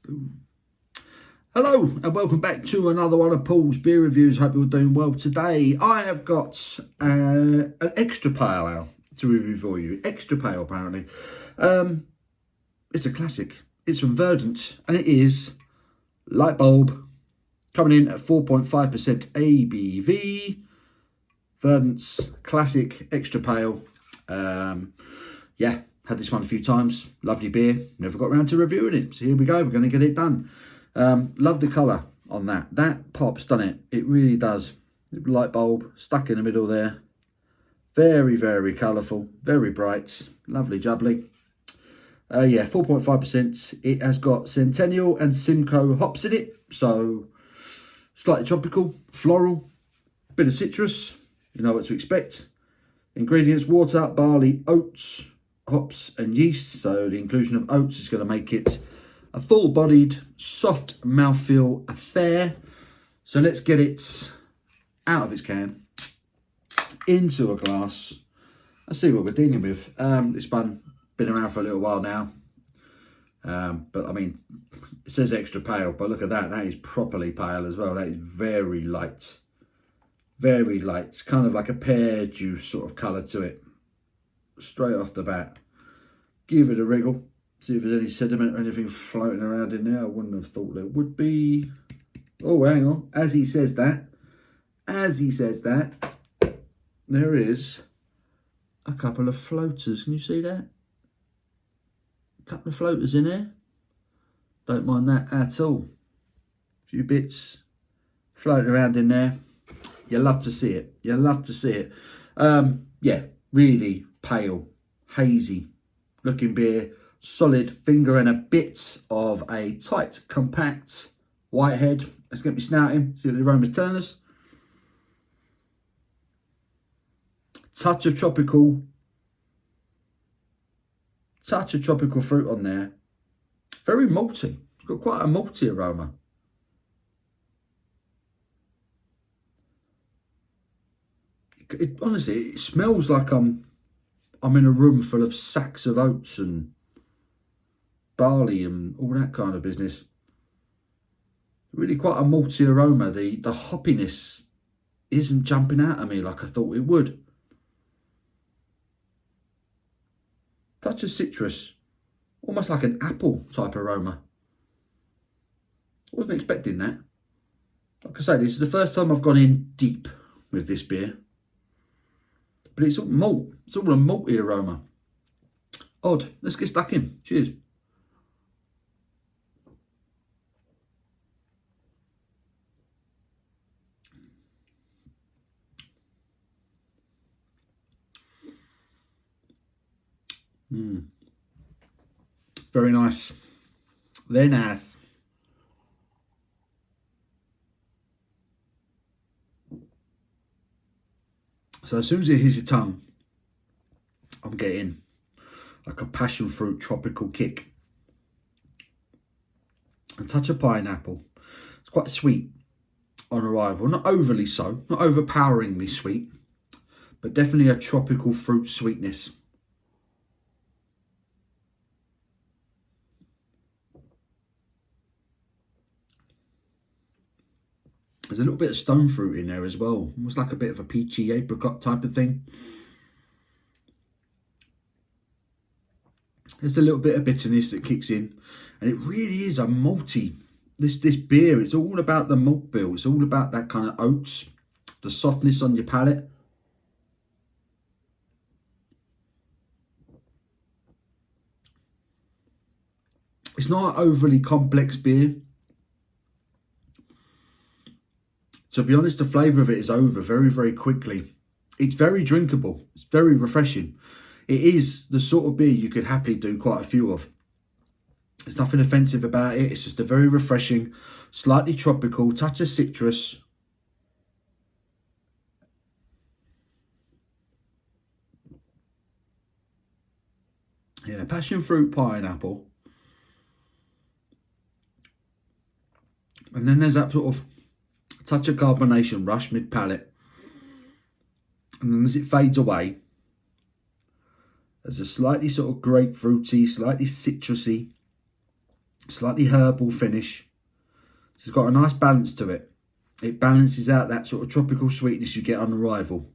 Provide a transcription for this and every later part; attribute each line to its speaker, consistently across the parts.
Speaker 1: Hello and welcome back to another one of Paul's beer reviews. Hope you're doing well. Today I have got an extra pale ale to review for you. Extra pale apparently. It's a classic. It's from Verdant and it is Lightbulb, coming in at 4.5% ABV. Verdant's classic extra pale. Yeah, had this one a few times. Lovely beer. Never got around to reviewing it. So here we go. We're going to get it done. Love the colour on that. That pops, doesn't it? It really does. Light bulb stuck in the middle there. Very, very colourful. Very bright. Lovely jubbly. Yeah, 4.5%. It has got Centennial and Simcoe hops in it. So, slightly tropical, floral, bit of citrus. You know what to expect. Ingredients: water, barley, oats, hops and yeast. So the inclusion of oats is going to make it a full-bodied, soft mouthfeel affair. So let's get it out of its can, into a glass. Let's see what we're dealing with. This one been around for a little while now. But I mean, it says extra pale, but look at that. That is properly pale as well. That is very light. Very light. It's kind of like a pear juice sort of colour to it. Straight off the bat. Give it a wriggle. See if there's any sediment or anything floating around in there. I wouldn't have thought there would be. Oh, hang on. As he says that, there is a couple of floaters. Can you see that? A couple of floaters in there. Don't mind that at all. A few bits floating around in there. You love to see it. You love to see it. Yeah, really pale, hazy looking beer. Solid finger and a bit of a tight, compact white head. Let's get me snouting, see what the aroma's telling us. Touch of tropical fruit on there. Very malty. It's got quite a malty aroma. Honestly, it smells like I'm in a room full of sacks of oats and barley and all that kind of business. Really quite a malty aroma. The hoppiness isn't jumping out at me like I thought it would. Touch of citrus, almost like an apple type aroma. Wasn't expecting that. Like I say, this is the first time I've gone in deep with this beer. But it's all malt. It's all a malty aroma. Odd. Let's get stuck in. Cheers. Very nice. Very nice. So as soon as it hits your tongue, I'm getting like a passion fruit tropical kick. A touch of pineapple. It's quite sweet on arrival. Not overly so, not overpoweringly sweet, but definitely a tropical fruit sweetness. There's a little bit of stone fruit in there as well. Almost like a bit of a peachy apricot type of thing. There's a little bit of bitterness that kicks in. And it really is a malty. This beer, it's all about the malt bill. It's all about that kind of oats. The softness on your palate. It's not an overly complex beer. To be honest, the flavour of it is over very, very quickly. It's very drinkable. It's very refreshing. It is the sort of beer you could happily do quite a few of. There's nothing offensive about it. It's just a very refreshing, slightly tropical, touch of citrus. Yeah, passion fruit, pineapple. And then there's that sort of touch of carbonation rush mid-palate. And then as it fades away, there's a slightly sort of grapefruity, slightly citrusy Slightly herbal finish. It's got a nice balance to it. It balances out that sort of tropical sweetness you get on arrival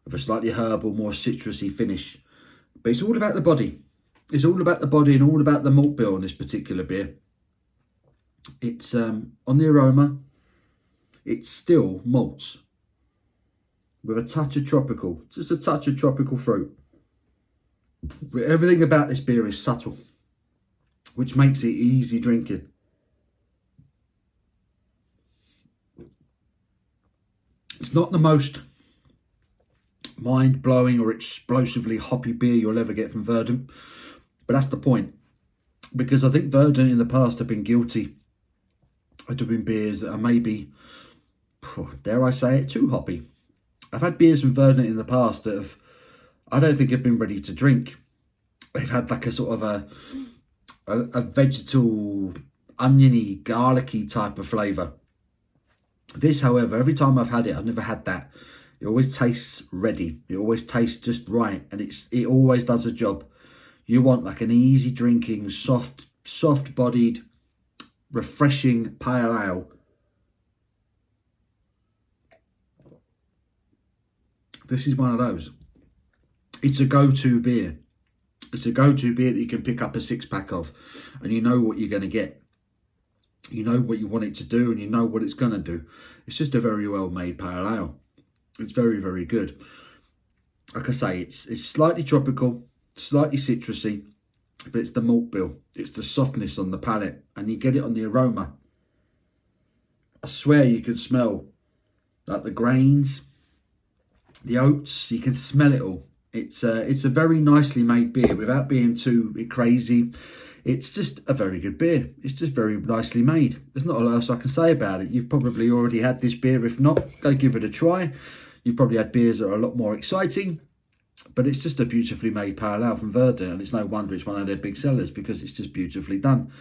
Speaker 1: with a slightly herbal, more citrusy finish. But it's all about the body. It's all about the body and all about the malt bill on this particular beer. It's on the aroma, it's still malts with a touch of tropical, just a touch of tropical fruit. But everything about this beer is subtle, which makes it easy drinking. It's not the most mind-blowing or explosively hoppy beer you'll ever get from Verdant, but that's the point, because I think Verdant in the past have been guilty of doing beers that are maybe, dare I say it, too hoppy. I've had beers from Verdant in the past that I don't think have been ready to drink. They've had like a sort of a vegetal, oniony, garlicky type of flavour. This, however, every time I've had it, I've never had that. It always tastes ready. It always tastes just right, and it always does a job. You want like an easy drinking, soft-bodied, refreshing pale ale. This is one of those. It's a go-to beer. It's a go-to beer that you can pick up a 6-pack of, and you know what you're going to get. You know what you want it to do, and you know what it's going to do. It's just a very well-made pale ale. It's very, very good. Like I say, it's slightly tropical, slightly citrusy, but it's the malt bill. It's the softness on the palate, and you get it on the aroma. I swear you could smell like the grains, the oats. You can smell it all. It's a very nicely made beer without being too crazy. It's just a very good beer. It's just very nicely made. There's not a lot else I can say about it. You've probably already had this beer. If not, go give it a try. You've probably had beers that are a lot more exciting, but it's just a beautifully made pale ale from Verdant, and it's no wonder it's one of their big sellers because it's just beautifully done.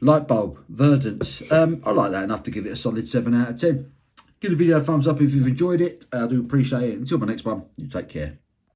Speaker 1: Lightbulb, Verdant. I like that enough to give it a solid 7 out of 10. Give the video a thumbs up if you've enjoyed it. I do appreciate it. Until my next one, you take care.